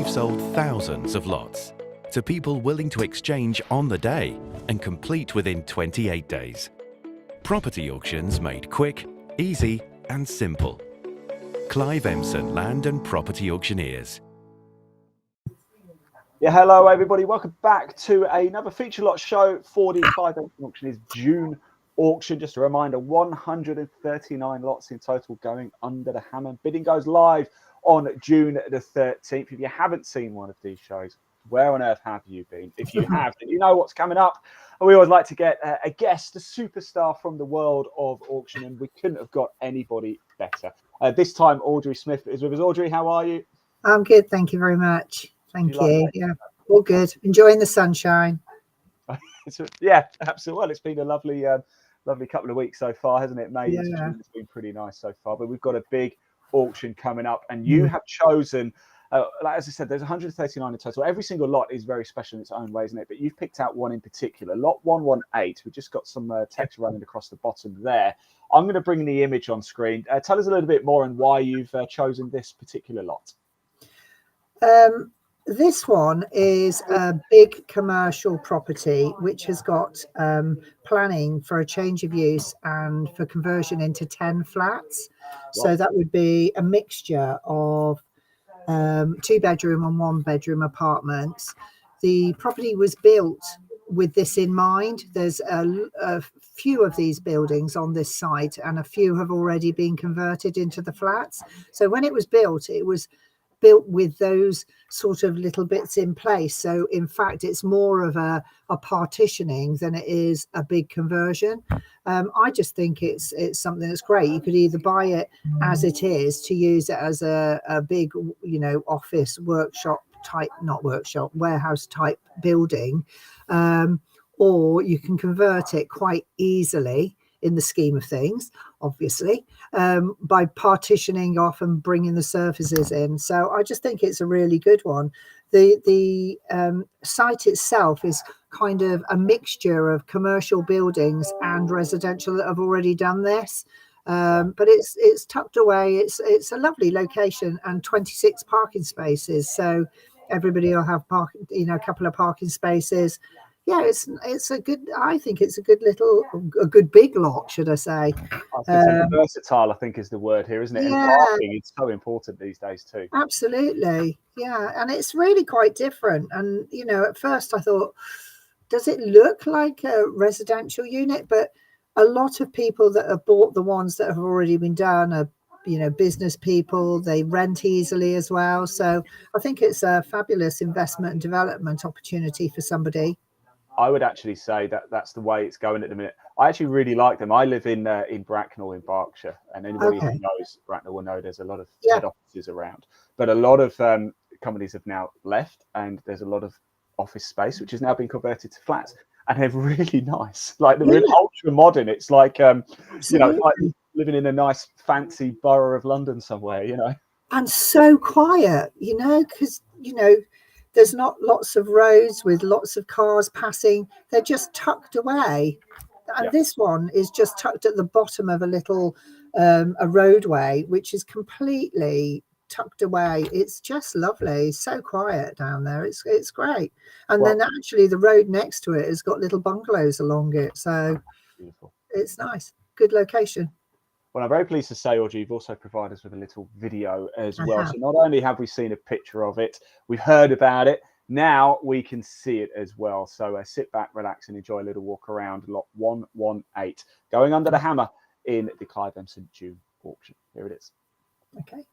we've sold thousands of lots to people willing to exchange on the day and complete within 28 days. Property auctions made quick, easy and simple. Clive Emson Land and Property Auctioneers. Yeah, hello everybody. Welcome back to another feature lot show for the Clive Emson Auctioneers June auction. Just a reminder, 139 lots in total going under the hammer. Bidding goes live on June the 13th. If you haven't seen one of these shows, where on earth have you been? If you have, then you know what's coming up. And we always like to get a guest, a superstar from the world of auction, and we couldn't have got anybody better. This time, Audrey Smith is with us. Audrey, how are you? I'm good, thank you very much. Thank you. Yeah, all good. Enjoying the sunshine. Yeah, absolutely. Well, it's been a lovely couple of weeks so far, hasn't it? May into June, it's been pretty nice so far. But we've got a big auction coming up, and you have chosen, like as I said, there's 139 in total. Every single lot is very special in its own way, isn't it? But you've picked out one in particular, lot 118. We've just got some text running across the bottom there. I'm going to bring the image on screen. Tell us a little bit more on why you've chosen this particular lot. This one is a big commercial property which has got planning for a change of use and for conversion into 10 flats. So that would be a mixture of 2-bedroom and 1-bedroom apartments. The property was built with this in mind. There's a few of these buildings on this site, and a few have already been converted into the flats. So when it was built with those sort of little bits in place. So in fact, it's more of a partitioning than it is a big conversion. I just think it's something that's great. You could either buy it as it is to use it as a big, office workshop type, not workshop, warehouse type building, or you can convert it quite easily in the scheme of things, obviously, by partitioning off and bringing the surfaces in. So I just think it's a really good one. The site itself is kind of a mixture of commercial buildings and residential that have already done this. But it's tucked away. It's a lovely location and 26 parking spaces. So everybody will have a couple of parking spaces. Yeah, it's a good. I think it's a good big lot, should I say? Versatile, I think, is the word here, isn't it? Yeah. And parking is so important these days too. Absolutely, yeah, and it's really quite different. And at first I thought, does it look like a residential unit? But a lot of people that have bought the ones that have already been done are, business people. They rent easily as well. So I think it's a fabulous investment and development opportunity for somebody. I would actually say that that's the way it's going at the minute. I actually really like them. I live in Bracknell in Berkshire, and anybody who knows Bracknell will know there's a lot of head offices around. But a lot of companies have now left, and there's a lot of office space which has now been converted to flats, and they're really nice. Like they're really ultra modern. It's like like living in a nice fancy borough of London somewhere, And so quiet, because there's not lots of roads with lots of cars passing. They're just tucked away. And this one is just tucked at the bottom of a little a roadway, which is completely tucked away. It's just lovely. So quiet down there. It's great. And then actually the road next to it has got little bungalows along it. So beautiful. It's nice. Good location. Well, I'm very pleased to say, Audrey, you've also provided us with a little video as well. So not only have we seen a picture of it, we've heard about it, now we can see it as well. So sit back, relax and enjoy a little walk around lot 118, going under the hammer in the Clive Emson June auction. Here it is. Okay.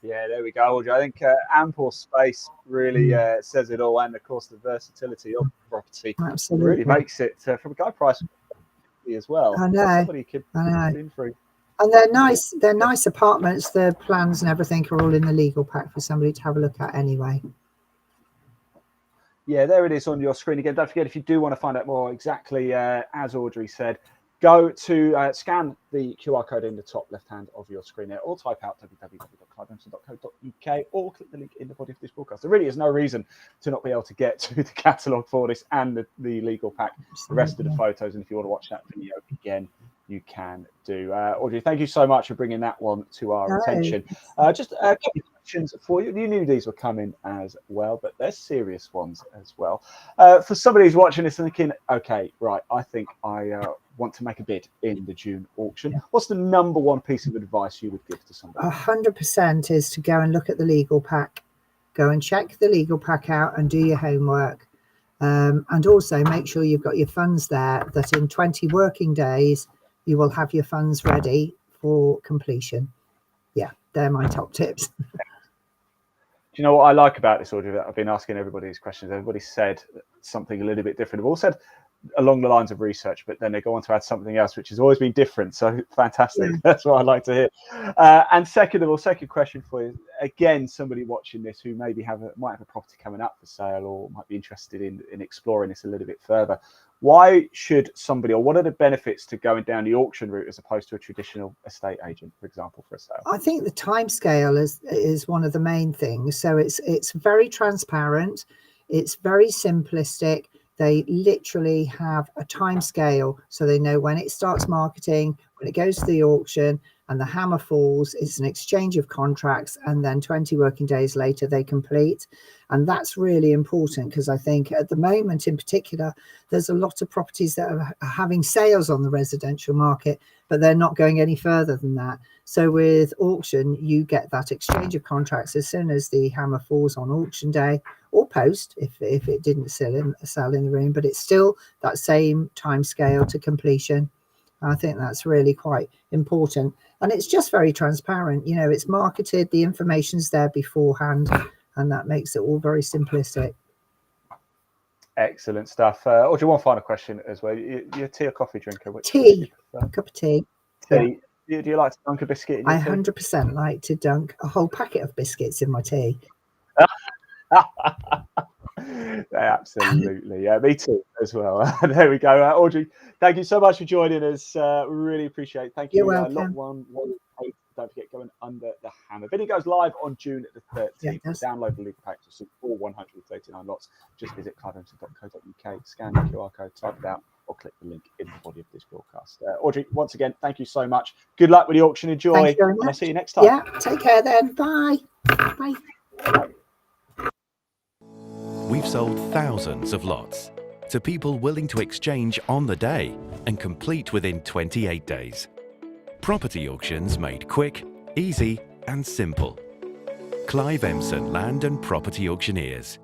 Yeah, there we go, Audrey. I think ample space really says it all, and of course the versatility of the property Absolutely. really makes it from a guide price as well. I know. Somebody could put in for. And they're nice. They're nice apartments. The plans and everything are all in the legal pack for somebody to have a look at anyway. Yeah, there it is on your screen again. Don't forget, if you do want to find out more, exactly as Audrey said, go to scan the QR code in the top left hand of your screen there, or type out www.cliveemson.co.uk, or click the link in the body of this broadcast. There really is no reason to not be able to get to the catalogue for this and the legal pack, the rest of the photos. And if you want to watch that video again, you can do. Audrey, thank you so much for bringing that one to our attention. Just a couple of questions for you. You knew these were coming as well, but they're serious ones as well. For somebody who's watching this and thinking, okay, right, I think I want to make a bid in the June auction. What's the number one piece of advice you would give to somebody? 100% is to go and look at the legal pack. Go and check the legal pack out and do your homework. And also make sure you've got your funds there, that in 20 working days, you will have your funds ready for completion. Yeah, they're my top tips. Do you know what I like about this, Audrey? That I've been asking everybody these questions. Everybody said something a little bit different. They've all said along the lines of research, but then they go on to add something else, which has always been different. So fantastic. Yeah. That's what I like to hear. And second of all, second question for you. Again, somebody watching this who maybe might have a property coming up for sale, or might be interested in exploring this a little bit further. Why should somebody, or what are the benefits to going down the auction route as opposed to a traditional estate agent, for example, for a sale? I think the timescale is one of the main things. So it's very transparent. It's very simplistic. They literally have a time scale, so they know when it starts marketing, when it goes to the auction, and the hammer falls. It's an exchange of contracts, and then 20 working days later they complete. And that's really important, because I think at the moment in particular, there's a lot of properties that are having sales on the residential market, but they're not going any further than that. So with auction, you get that exchange of contracts as soon as the hammer falls on auction day, or post if it didn't sell in the room, but it's still that same time scale to completion. I think that's really quite important. And it's just very transparent. You know, it's marketed, the information's there beforehand, and that makes it all very simplistic. Excellent stuff. Audrey, one final question as well. You're a tea or coffee drinker? Tea, a cup of tea. Tea. Yeah. Do you like to dunk a biscuit in your tea? 100% like to dunk a whole packet of biscuits in my tea. Absolutely. Yeah, me too as well. There we go. Audrey, thank you so much for joining us. Really appreciate it. Thank you. You're welcome. Lot one, don't forget, going under the hammer. Video goes live on June the 13th. Download the legal pack to see all 139 lots. Just visit cliveemson.co.uk, scan the QR code, type it out, or click the link in the body of this broadcast. Audrey, once again, thank you so much. Good luck with the auction. Enjoy. And I'll see you next time. Yeah, take care then. Bye. Bye. We've sold thousands of lots to people willing to exchange on the day and complete within 28 days. Property auctions made quick, easy and simple. Clive Emson Land and Property Auctioneers.